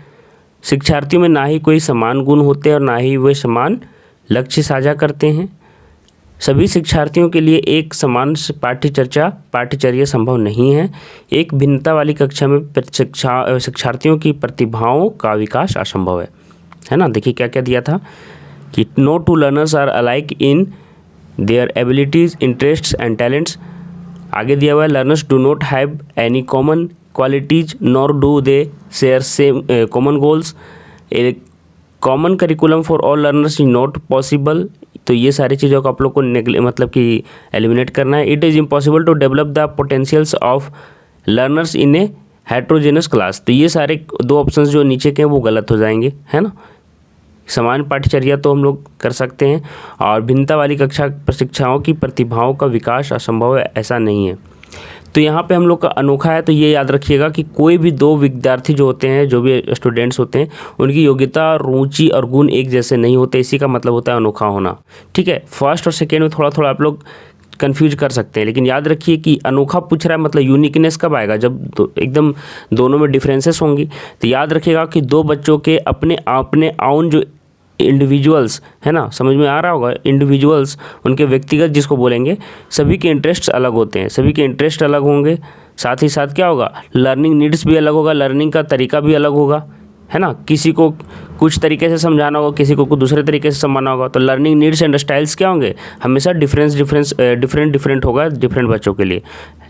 शिक्षार्थियों में ना ही कोई समान गुण होते हैं और ना ही वे समान लक्ष्य साझा करते हैं। सभी शिक्षार्थियों के लिए एक समान पाठ्यचर्या संभव नहीं है। एक भिन्नता वाली कक्षा में शिक्षार्थियों की प्रतिभाओं का विकास असंभव है ना। देखिए क्या क्या दिया था कि no two learners are alike in their abilities, interests and talents. आगे दिया हुआ है learners do not have any common qualities nor do they share same common goals. A common curriculum for all learners is not possible. तो ये सारी चीज़ों को आप लोग को मतलब कि एलिमिनेट करना है। It is impossible to develop the potentials of learners in a heterogeneous class. तो ये सारे दो ऑप्शंस जो नीचे के हैं वो गलत हो जाएंगे, है ना। समान पाठ्यचर्या तो हम लोग कर सकते हैं और भिन्नता वाली कक्षा शिक्षाओं की प्रतिभाओं का विकास असंभव है, ऐसा नहीं है। तो यहाँ पे हम लोग का अनोखा है, तो ये याद रखिएगा कि कोई भी दो विद्यार्थी जो होते हैं, जो भी स्टूडेंट्स होते हैं, उनकी योग्यता, रुचि और गुण एक जैसे नहीं होते। इसी का मतलब होता है अनोखा होना। ठीक है, फर्स्ट और सेकेंड में थोड़ा थोड़ा आप लोग कंफ्यूज कर सकते हैं, लेकिन याद रखिए कि अनोखा पूछ रहा है मतलब यूनिकनेस कब आएगा, जब एकदम दोनों में डिफरेंसेस होंगी। तो याद रखिएगा कि दो बच्चों के अपने आउन जो इंडिविजुअल्स है ना, समझ में आ रहा होगा, इंडिविजुअल्स उनके व्यक्तिगत जिसको बोलेंगे, सभी के इंटरेस्ट अलग होते हैं, सभी के इंटरेस्ट अलग होंगे। साथ ही साथ क्या होगा, लर्निंग नीड्स भी अलग होगा, लर्निंग का तरीका भी अलग होगा, है ना। किसी को कुछ तरीके से समझाना होगा, किसी को दूसरे तरीके से समझाना होगा। तो लर्निंग नीड्स एंड स्टाइल्स क्या होंगे, हमेशा डिफरेंट होगा डिफरेंट बच्चों के लिए।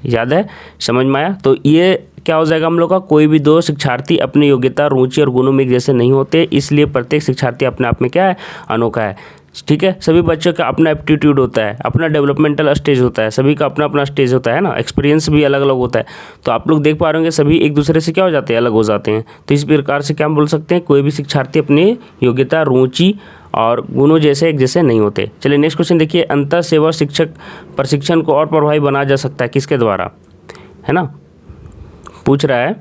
याद है, समझ में आया। तो ये क्या हो जाएगा हम लोग का, कोई भी दो शिक्षार्थी अपनी योग्यता, रुचि और गुणों में एक जैसे नहीं होते, इसलिए प्रत्येक शिक्षार्थी अपने आप में क्या है, अनोखा है। ठीक है, सभी बच्चों का अपना एप्टीट्यूड होता है, अपना डेवलपमेंटल स्टेज होता है, सभी का अपना अपना स्टेज होता है ना, एक्सपीरियंस भी अलग अलग होता है। तो आप लोग देख पा रहे होंगे सभी एक दूसरे से क्या हो जाते हैं, अलग हो जाते हैं। तो इस प्रकार से क्या हम बोल सकते हैं, कोई भी शिक्षार्थी अपनी योग्यता, रुचि और गुणों जैसे एक जैसे नहीं होते। चलिए नेक्स्ट क्वेश्चन देखिए, अंतर सेवा शिक्षक प्रशिक्षण को और प्रभावी बनाया जा सकता है किसके द्वारा, है ना। पूछ रहा है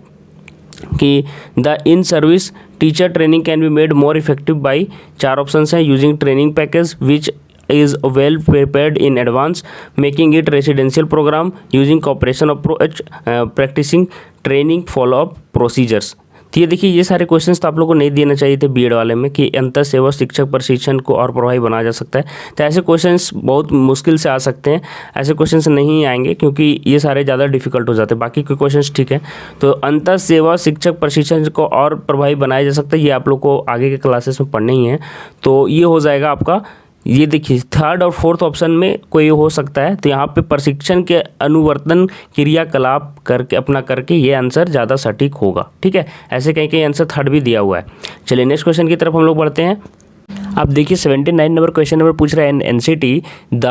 कि the in service teacher training can be made more effective by 4 options हैं using training package which is well prepared in advance, making it residential program, using cooperation approach, practicing training follow up procedures। तो ये देखिए, ये सारे questions तो आप लोगों को नहीं देना चाहिए थे बीएड वाले में कि अंतर सेवा शिक्षक प्रशिक्षण को और प्रभावी बनाया जा सकता है। तो ऐसे क्वेश्चंस बहुत मुश्किल से आ सकते हैं, ऐसे क्वेश्चंस नहीं आएंगे क्योंकि ये सारे ज़्यादा डिफिकल्ट हो जाते हैं। बाकी के क्वेश्चंस ठीक है। तो अंतर सेवा शिक्षक प्रशिक्षण को और प्रभावी बनाया जा सकता है, ये आप लोग को आगे के क्लासेस में पढ़ना ही है। तो ये हो जाएगा आपका, ये देखिए थर्ड और फोर्थ ऑप्शन में कोई हो सकता है। तो यहाँ पे प्रशिक्षण के अनुवर्तन क्रियाकलाप करके ये आंसर ज़्यादा सटीक होगा। ठीक है, ऐसे कहीं कहीं आंसर थर्ड भी दिया हुआ है। चलिए नेक्स्ट क्वेश्चन की तरफ हम लोग बढ़ते हैं। अब देखिए 79 नंबर क्वेश्चन नंबर पूछ रहा है NCT the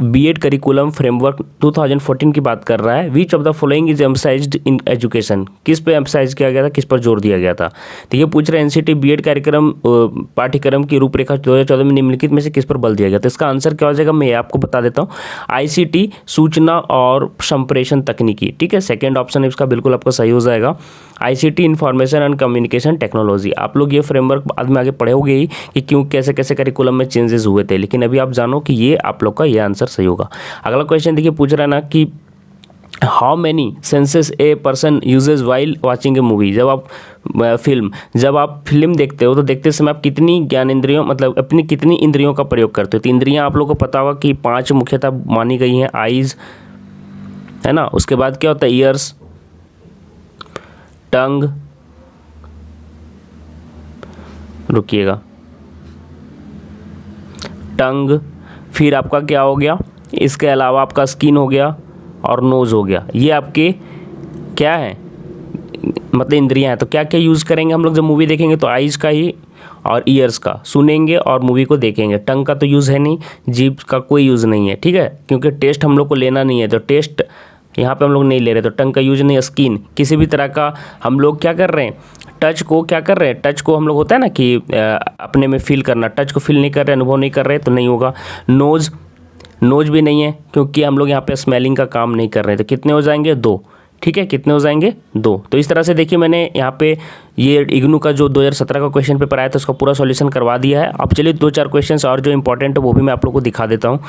BEd curriculum framework 2014 की बात कर रहा है। Which of the following is emphasised in education, किस पे एम्फसाइज किया गया था, किस पर जोर दिया गया था। तो ये पूछ रहा है एनसीटी बीएड कार्यक्रम पाठ्यक्रम की रूपरेखा 2014 में निम्नलिखित में से किस पर बल दिया गया। तो इसका आंसर क्या हो जाएगा, मैं आपको बता देता हूँ, आईसीटी सूचना और संप्रेषण तकनीकी। ठीक है, सेकेंड ऑप्शन इसका बिल्कुल आपका सही हो जाएगा, ICT information and communication technology. आप लोग ये फ्रेमवर्क बाद में आगे पढ़ोगे ही कि क्यों कैसे कैसे करिकुलम में चेंजेस हुए थे, लेकिन अभी आप जानो कि ये आप लोग का ये आंसर सही होगा। अगला क्वेश्चन देखिए पूछ रहा है ना कि how many senses a person uses while watching a movie. जब आप फिल्म देखते हो तो देखते समय आप कितनी ज्ञानेंद्रियों मतलब अपनी कितनी इंद्रियों का प्रयोग करते हो। तो इंद्रियां आप लोग को पता होगा कि 5 मुख्यतः मानी गई हैं, आईज है ना, उसके बाद क्या होता है ईयर्स, टंग, रुकिएगा, टंग, फिर आपका क्या हो गया, इसके अलावा आपका स्किन हो गया और नोज़ हो गया। ये आपके क्या है मतलब इंद्रियां हैं। तो क्या क्या यूज़ करेंगे हम लोग जब मूवी देखेंगे, तो आइज़ का ही और ईयर्स का सुनेंगे और मूवी को देखेंगे। टंग का तो यूज़ है नहीं, जीभ का कोई यूज़ नहीं है। ठीक है, क्योंकि टेस्ट हम लोग को लेना नहीं है, तो टेस्ट यहाँ पे हम लोग नहीं ले रहे, तो टंग का यूज नहीं है। स्किन किसी भी तरह का हम लोग क्या कर रहे हैं, टच को क्या कर रहे हैं, टच को हम लोग होता है ना कि अपने में फील करना, टच को फील नहीं कर रहे, अनुभव नहीं कर रहे, तो नहीं होगा। नोज भी नहीं है क्योंकि हम लोग यहाँ पे स्मेलिंग का काम नहीं कर रहे हैं। तो कितने हो जाएंगे 2। ठीक है, कितने हो जाएंगे 2। तो इस तरह से देखिए मैंने यहाँ पे ये इग्नू का जो 2017 का क्वेश्चन पेपर आया था उसका पूरा सॉल्यूशन करवा दिया है। अब चलिए 2-4 क्वेश्चंस और जो इंपॉर्टेंट है वो भी मैं आप लोग को दिखा देता हूँ।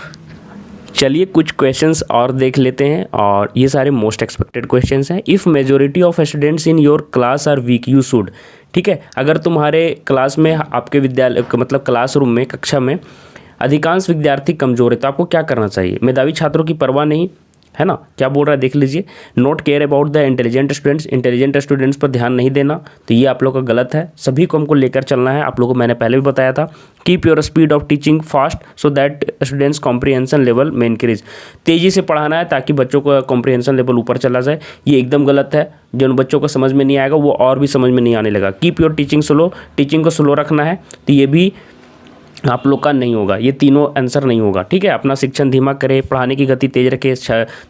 चलिए कुछ क्वेश्चंस और देख लेते हैं, और ये सारे मोस्ट एक्सपेक्टेड क्वेश्चंस हैं। If majority of students in your class are weak you should. ठीक है, अगर तुम्हारे क्लास में आपके विद्यालय मतलब क्लासरूम में कक्षा में अधिकांश विद्यार्थी कमज़ोर है तो आपको क्या करना चाहिए। मेधावी छात्रों की परवाह नहीं, है ना, क्या बोल रहा है देख लीजिए। Note care about the intelligent students, intelligent students पर ध्यान नहीं देना, तो ये आप लोग का गलत है। सभी को हमको लेकर चलना है, आप लोगों को मैंने पहले भी बताया था। Keep your speed of teaching fast so that students comprehension level में इंक्रीज। तेज़ी से पढ़ाना है ताकि बच्चों का कॉम्प्रिहेंशन लेवल ऊपर चला जाए, ये एकदम गलत है। जिन बच्चों को समझ में नहीं आएगा वो और भी समझ में नहीं आने लगा। Keep your teaching slow, teaching को स्लो रखना है, तो ये भी आप लोग का नहीं होगा, ये तीनों आंसर नहीं होगा। ठीक है, अपना शिक्षण धीमा करे, पढ़ाने की गति तेज रखे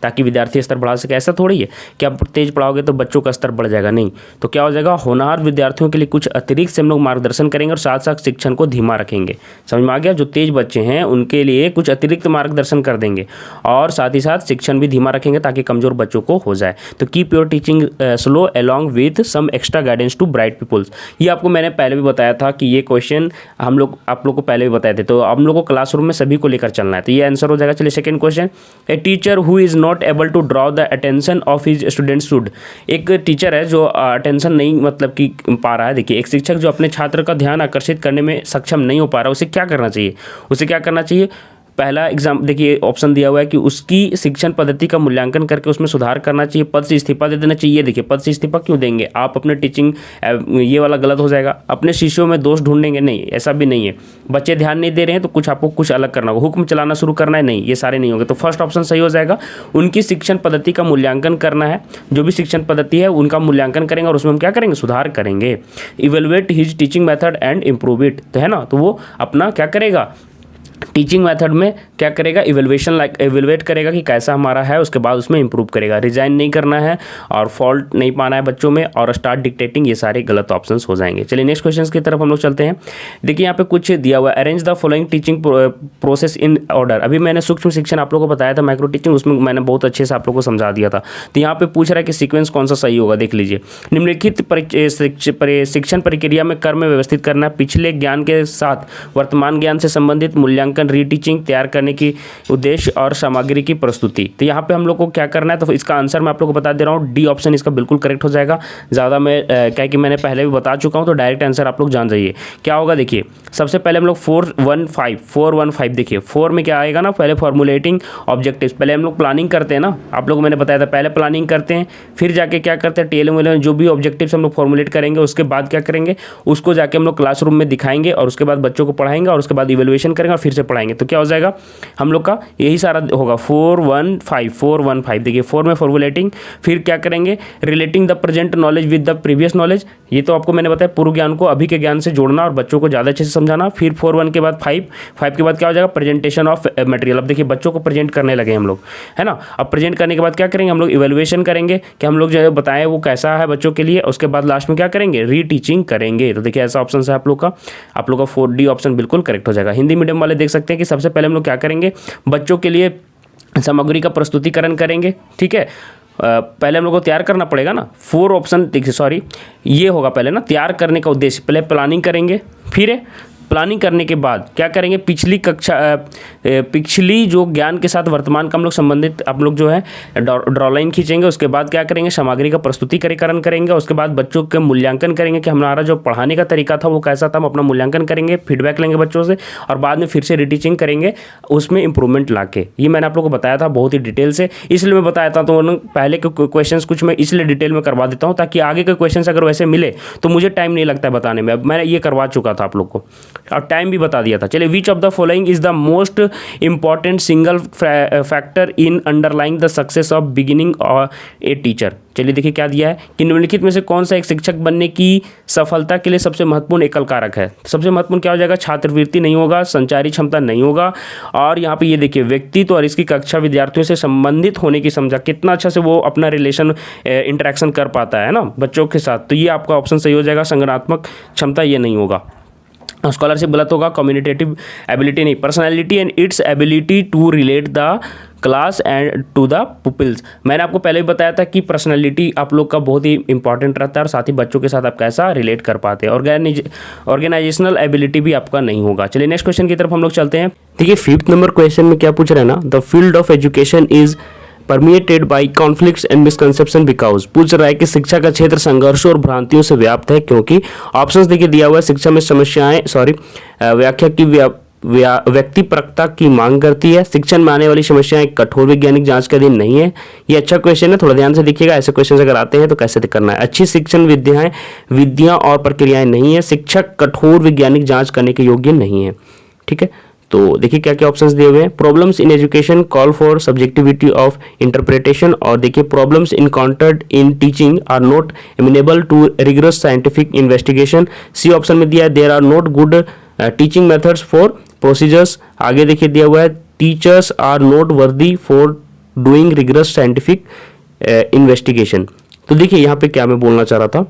ताकि विद्यार्थी स्तर बढ़ा सके। ऐसा थोड़ी है कि आप तेज पढ़ाओगे तो बच्चों का स्तर बढ़ जाएगा, नहीं। तो क्या हो जाएगा, होनहार विद्यार्थियों के लिए कुछ अतिरिक्त से हम लोग मार्गदर्शन करेंगे और साथ साथ शिक्षण को धीमा रखेंगे। समझ में आ गया, जो तेज बच्चे हैं उनके लिए कुछ अतिरिक्त मार्गदर्शन कर देंगे और साथ ही साथ शिक्षण भी धीमा रखेंगे ताकि कमजोर बच्चों को हो जाए। तो keep your teaching slow along with some extra guidance to bright peoples. ये आपको मैंने पहले भी बताया था कि ये क्वेश्चन आप लोग को पहले भी बताए थे। तो हम लोग को क्लासरूम में सभी को लेकर चलना है, तो ये आंसर हो जाएगा। चलिए second question, a teacher who is not able to draw the attention of his student should. एक टीचर है जो अटेंशन नहीं मतलब कि पा रहा है। देखिए, एक शिक्षक जो अपने छात्र का ध्यान आकर्षित करने में सक्षम नहीं हो पा रहा, उसे क्या करना चाहिए, उसे क्या करना चाहिए। पहला एग्जाम देखिए ऑप्शन दिया हुआ है कि उसकी शिक्षण पद्धति का मूल्यांकन करके उसमें सुधार करना चाहिए, पद से इस्तीफा दे देना चाहिए। देखिए, पद से इस्तीफा क्यों देंगे आप, अपने टीचिंग ये वाला गलत हो जाएगा। अपने शिष्यों में दोष ढूंढेंगे, नहीं, ऐसा भी नहीं है। बच्चे ध्यान नहीं दे रहे हैं तो कुछ आपको कुछ अलग करना होगा, हुक्म चलाना शुरू करना है, नहीं, ये सारे नहीं होंगे। तो फर्स्ट ऑप्शन सही हो जाएगा, उनकी शिक्षण पद्धति का मूल्यांकन करना है। जो भी शिक्षण पद्धति है उनका मूल्यांकन करेंगे और उसमें हम क्या करेंगे, सुधार करेंगे। Evaluate his teaching method and improve it, तो है ना, तो वो अपना क्या करेगा, टीचिंग मेथड में क्या करेगा, इवेलुएट करेगा कि कैसा हमारा है, उसके बाद उसमें इंप्रूव करेगा। रिजाइन नहीं करना है और फॉल्ट नहीं पाना है बच्चों में, और स्टार्ट डिक्टेटिंग, ये सारे गलत ऑप्शंस हो जाएंगे। चलिए नेक्स्ट क्वेश्चन की तरफ हम लोग चलते हैं। देखिए यहाँ पे कुछ दिया हुआ है, arrange the following teaching process in order. अभी मैंने सूक्ष्म शिक्षण आप लोगों को बताया था, माइक्रो टीचिंग, उसमें मैंने बहुत अच्छे से आप लोगों को समझा दिया था। तो यहाँ पे पूछ रहा है कि सीक्वेंस कौन सा सही होगा, देख लीजिए। निम्नलिखित शिक्षण प्रक्रिया में कर्म व्यवस्थित करना, पिछले ज्ञान के साथ वर्तमान ज्ञान से संबंधित मूल्यांकन, रीटीचिंग तैयार करने की उद्देश्य और सामग्री की प्रस्तुति। तो यहाँ पे हम लोग को क्या करना है, तो इसका आंसर मैं आप लोग को बता दे रहा हूँ, डी ऑप्शन इसका बिल्कुल करेक्ट हो जाएगा। ज़्यादा मैं क्या कि मैंने पहले भी बता चुका हूँ, तो डायरेक्ट आंसर आप लोग जान जाइए क्या होगा। देखिए सबसे पहले हम लोग 415 देखिए 4 में क्या आएगा ना, पहले फॉर्मुलेटिंग ऑब्जेक्टिव्स, पहले हम लोग प्लानिंग करते हैं ना, आप लोगों को मैंने बताया था, पहले प्लानिंग करते हैं, फिर जाके क्या करते हैं, टीएलएम में जो भी ऑब्जेक्टिव्स हम लोग फॉर्मुलेट करेंगे, उसके बाद क्या करेंगे, उसको जाके हम लोग क्लासरूम में दिखाएंगे, और उसके बाद बच्चों को पढ़ाएंगे, और उसके बाद इवेल्युएशन करेंगे और फिर से पढ़ाएंगे। तो क्या हो जाएगा हम लोग का, यही सारा होगा 415 देखिए 4 में फॉर्मुलेटिंग, फिर क्या करेंगे, relating the present knowledge with the previous knowledge, ये तो आपको मैंने बताया पूर्व ज्ञान को अभी के ज्ञान से जोड़ना और बच्चों को ज़्यादा अच्छे से समझाना। फिर 4-1 के बाद 5 के बाद क्या हो जाएगा, प्रेजेंटेशन ऑफ मटेरियल। अब देखिए बच्चों को प्रेजेंट करने लगे हम लोग, है ना। अब प्रेजेंट करने के बाद क्या करेंगे, हम लोग इवेल्युएशन करेंगे कि हम लोग जो बताएं वो कैसा है बच्चों के लिए, उसके बाद लास्ट में क्या करेंगे, रीटीचिंग करेंगे। तो देखिए ऐसा ऑप्शन है आप लोग का 4D ऑप्शन बिल्कुल करेक्ट हो जाएगा। हिंदी मीडियम वाले देख सकते हैं कि सबसे पहले हम लोग क्या करेंगे, बच्चों के लिए सामग्री का प्रस्तुतिकरण करेंगे, ठीक है। पहले हम लोग को तैयार करना पड़ेगा ना, 4 ऑप्शन देखिए, सॉरी ये होगा पहले ना, तैयार करने का उद्देश्य, पहले प्लानिंग करेंगे, फिर प्लानिंग करने के बाद क्या करेंगे, पिछली जो ज्ञान के साथ वर्तमान का हम लोग संबंधित आप लोग जो है ड्रॉ लाइन खींचेंगे, उसके बाद क्या करेंगे, सामग्री का प्रस्तुतिकरण करेंगे, उसके बाद बच्चों के मूल्यांकन करेंगे कि हमारा जो पढ़ाने का तरीका था वो कैसा था, हम अपना मूल्यांकन करेंगे, फीडबैक लेंगे बच्चों से, और बाद में फिर से रीटीचिंग करेंगे, उसमें इंप्रूवमेंट ला के। ये मैंने आप लोग को बताया था बहुत ही डिटेल से, इसलिए मैं बताया था, तो पहले के क्वेश्चन कुछ मैं इसलिए डिटेल में करवा देता हूँ ताकि आगे के क्वेश्चन अगर वैसे मिले तो मुझे टाइम नहीं लगता है बताने में। अब मैंने ये करवा चुका था आप लोग को और टाइम भी बता दिया था। चलिए, विच of the following is the most important single factor in underlying the success of beginning a teacher. चलिए देखिए क्या दिया है कि निम्नलिखित में से कौन सा एक शिक्षक बनने की सफलता के लिए सबसे महत्वपूर्ण एकल कारक है। सबसे महत्वपूर्ण क्या हो जाएगा, छात्रवृत्ति नहीं होगा, संचारी क्षमता नहीं होगा, और यहाँ पे ये देखिए व्यक्तित्व और इसकी कक्षा विद्यार्थियों से संबंधित होने की क्षमता, कितना अच्छा से वो अपना रिलेशन इंटरेक्शन कर पाता है ना बच्चों के साथ। तो ये आपका ऑप्शन सही हो जाएगा, संज्ञानात्मक क्षमता ये नहीं होगा। स्कॉलरशिप गलत होगा, कम्युनिकेटिव एबिलिटी नहीं, personality and its ability to relate the class and to the pupils. मैंने आपको पहले भी बताया था कि पर्सनैलिटी आप लोग का बहुत ही इंपॉर्टेंट रहता है और साथ ही बच्चों के साथ आप कैसा रिलेट कर पाते हैं। ऑर्गेनाइजेशनल एबिलिटी भी आपका नहीं होगा। चलिए नेक्स्ट क्वेश्चन की तरफ हम लोग चलते हैं। देखिए 5th नंबर क्वेश्चन में क्या पूछ रहे हैं ना, the field of education is permeated by conflicts and misconception because. पूछ रहा है कि शिक्षा का क्षेत्र संघर्षों और भ्रांतियों से व्याप्त है क्योंकि। ऑप्शंस देखिए दिया हुआ है, शिक्षा में समस्याएं व्याख्या की व्यक्तिपरकता की मांग करती है, शिक्षण में आने वाली समस्याएं कठोर वैज्ञानिक जांच के अधीन नहीं है। ये अच्छा क्वेश्चन है, थोड़ा ध्यान से देखिएगा, ऐसे क्वेश्चन अगर आते हैं तो कैसे करना है। अच्छी शिक्षण विधियां और प्रक्रियाएं नहीं है, शिक्षक कठोर वैज्ञानिक जांच करने के योग्य नहीं है। ठीक है, तो देखिए क्या क्या ऑप्शंस दिए हुए हैं। Problems in education call for subjectivity of interpretation, और देखिए problems encountered in teaching are not amenable to rigorous scientific investigation. C option में दिया है there are not good teaching methods for procedures. आगे देखिए दिया हुआ है teachers are not worthy for doing rigorous scientific investigation. तो देखिए यहाँ पे क्या मैं बोलना चाह रहा था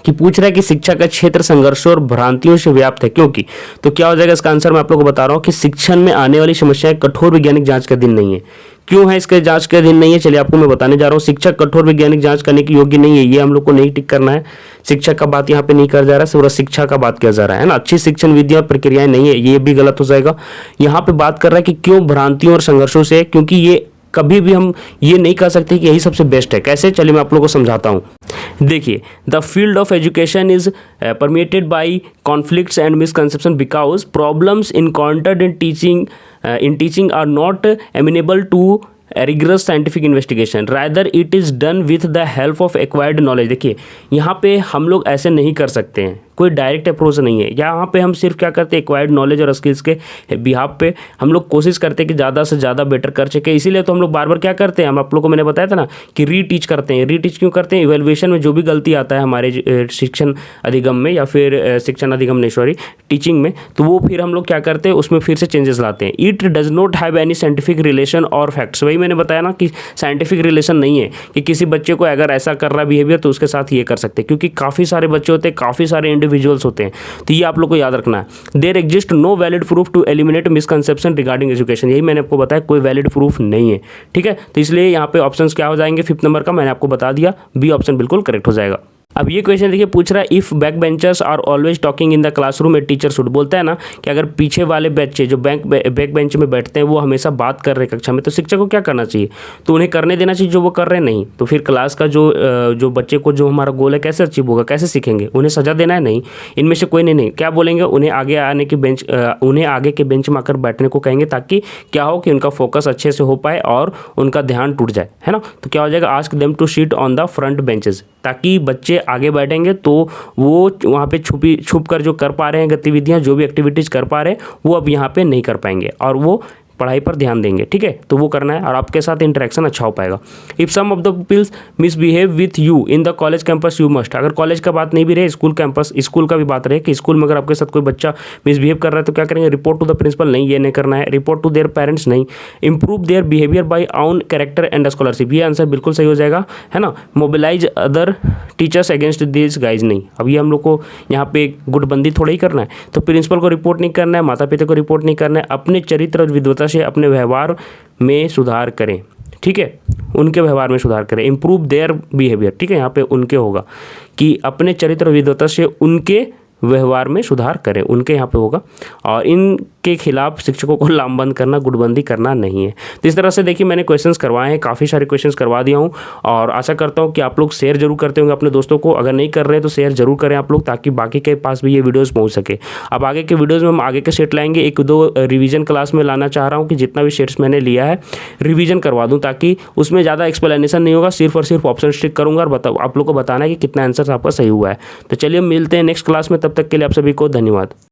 कि पूछ रहा है कि शिक्षा का क्षेत्र संघर्षों और भ्रांतियों से व्याप्त है क्योंकि। तो क्या हो जाएगा इसका आंसर मैं आप लोगों को बता रहा हूं कि शिक्षण में आने वाली समस्याएं कठोर वैज्ञानिक जांच का अधीन नहीं है। क्यों है इसके जांच के अधीन नहीं है, चलिए आपको मैं बताने जा रहा हूं। शिक्षक कठोर वैज्ञानिक जांच करने की योग्य नहीं है, ये हम लोग को नहीं टिक करना है। शिक्षक का बात यहाँ पे नहीं कर जा रहा है, सिर्फ शिक्षा का बात किया जा रहा है ना। अच्छी शिक्षण विधियां और प्रक्रियाएं नहीं है, ये भी गलत हो जाएगा। यहाँ पे बात कर रहा है कि क्यों भ्रांतियों और संघर्षों से, क्योंकि ये कभी भी हम ये नहीं कह सकते कि यही सबसे बेस्ट है। कैसे, चलिए मैं आप लोगों को समझाता हूँ। देखिए, the field of education is permeated by conflicts and misconception because problems encountered in teaching are not amenable to rigorous scientific investigation, rather it is done with the help of acquired knowledge. देखिए यहाँ पे हम लोग ऐसे नहीं कर सकते हैं, कोई डायरेक्ट अप्रोच नहीं है। यहाँ पे हम सिर्फ क्या करते हैं, एक्वायर्ड नॉलेज और स्किल्स के बिहाफ पे हम लोग कोशिश करते हैं कि ज़्यादा से ज़्यादा बेटर कर सके। इसीलिए तो हम लोग बार बार क्या करते हैं, हम आप लोग को मैंने बताया था ना कि रीटीच करते हैं। रीटीच क्यों करते हैं, इवेल्युएशन में जो भी गलती आता है हमारे शिक्षण अधिगम में, या फिर शिक्षण अधिगम नहीं सॉरी टीचिंग में, तो वो फिर हम लोग क्या करते हैं, उसमें फिर से चेंजेस लाते हैं। It does not have any scientific relation और फैक्ट्स। वही मैंने बताया ना कि साइंटिफिक रिलेशन नहीं है कि किसी बच्चे को अगर ऐसा कर रहा बिहेवियर तो उसके साथ ये कर सकते हैं, क्योंकि काफ़ी सारे बच्चे होते हैं, काफ़ी सारे इंडिविजुअल्स होते हैं। तो ये आप लोग को याद रखना है। There exist no valid proof to eliminate misconception regarding education. यही मैंने आपको बताया, कोई वैलिड प्रूफ नहीं है, ठीक है। तो इसलिए यहाँ पे ऑप्शंस क्या हो जाएंगे, 5th नंबर का मैंने आपको बता दिया, बी ऑप्शन बिल्कुल करेक्ट हो जाएगा। अब ये क्वेश्चन देखिए, पूछ रहा है if back benchers are always talking in the classroom a teacher should. बोलता है ना कि अगर पीछे वाले बच्चे जो बैक बेंच में बैठते हैं वो हमेशा बात कर रहे कक्षा में, तो शिक्षक को क्या करना चाहिए, तो उन्हें करने देना चाहिए जो वो कर रहे हैं। नहीं तो फिर क्लास का जो बच्चे को जो हमारा गोल है कैसे अचीव होगा, कैसे सीखेंगे, उन्हें सजा देना है। नहीं, इनमें से कोई नहीं क्या बोलेंगे, उन्हें आगे आने की उन्हें आगे के बेंच में आकर बैठने को कहेंगे, ताकि क्या हो कि उनका फोकस अच्छे से हो पाए और उनका ध्यान टूट जाए, है ना। तो क्या हो जाएगा, ask them to sit on the front benches, ताकि बच्चे आगे बैठेंगे तो वो वहाँ पे छुप कर जो कर पा रहे हैं गतिविधियाँ, जो भी एक्टिविटीज़ कर पा रहे हैं वो अब यहाँ पे नहीं कर पाएंगे और वो पढ़ाई पर ध्यान देंगे, ठीक है। तो वो करना है और आपके साथ इंटरेक्शन अच्छा हो पाएगा। If some of the peoples misbehave with you in the college campus you must. अगर कॉलेज का बात नहीं भी रहे, स्कूल कैंपस, स्कूल का भी बात रहे कि स्कूल में अगर आपके साथ कोई बच्चा मिसबिहेव कर रहा है तो क्या करेंगे, रिपोर्ट टू द प्रिंसिपल। नहीं, ये नहीं करना है। Report to their parents. नहीं, improve their behaviour by on character and scholarship. ये आंसर बिल्कुल सही हो जाएगा, है ना। Mobilise other teachers against this guys. नहीं, अभी हम लोग को यहाँ पे गुटबंदी थोड़ा ही करना है। तो प्रिंसिपल को रिपोर्ट नहीं करना है, माता पिता को रिपोर्ट नहीं करना है, अपने चरित्र और विद्वता से अपने व्यवहार में सुधार करें, ठीक है, उनके व्यवहार में सुधार करें। इंप्रूव देयर बिहेवियर, ठीक है, यहाँ पे उनके होगा कि अपने चरित्र विद्वता से उनके व्यवहार में सुधार करें, उनके यहाँ पे होगा। और इनके खिलाफ शिक्षकों को लामबंद करना, गुटबंदी करना नहीं है। तो इस तरह से देखिए मैंने क्वेश्चंस करवाए हैं, काफ़ी सारे क्वेश्चंस करवा दिया हूँ और आशा करता हूँ कि आप लोग शेयर जरूर करते होंगे अपने दोस्तों को। अगर नहीं कर रहे हैं तो शेयर जरूर करें आप लोग, ताकि बाकी के पास भी ये वीडियोज़ पहुँच सके। अब आगे के वीडियोज़ में हम आगे के सेट लाएंगे, 1-2 रिविजन क्लास में लाना चाह रहा हूँ कि जितना भी सेट्स मैंने लिया है रिविजन करवा दूँ, ताकि उसमें ज़्यादा एक्सप्लेनेशन नहीं होगा, सिर्फ और सिर्फ ऑप्शन स्टिक करूँगा और आप लोग को बताना है कि कितना आंसर आपका सही हुआ है। तो चलिए मिलते हैं नेक्स्ट क्लास में, तब तक के लिए आप सभी को धन्यवाद।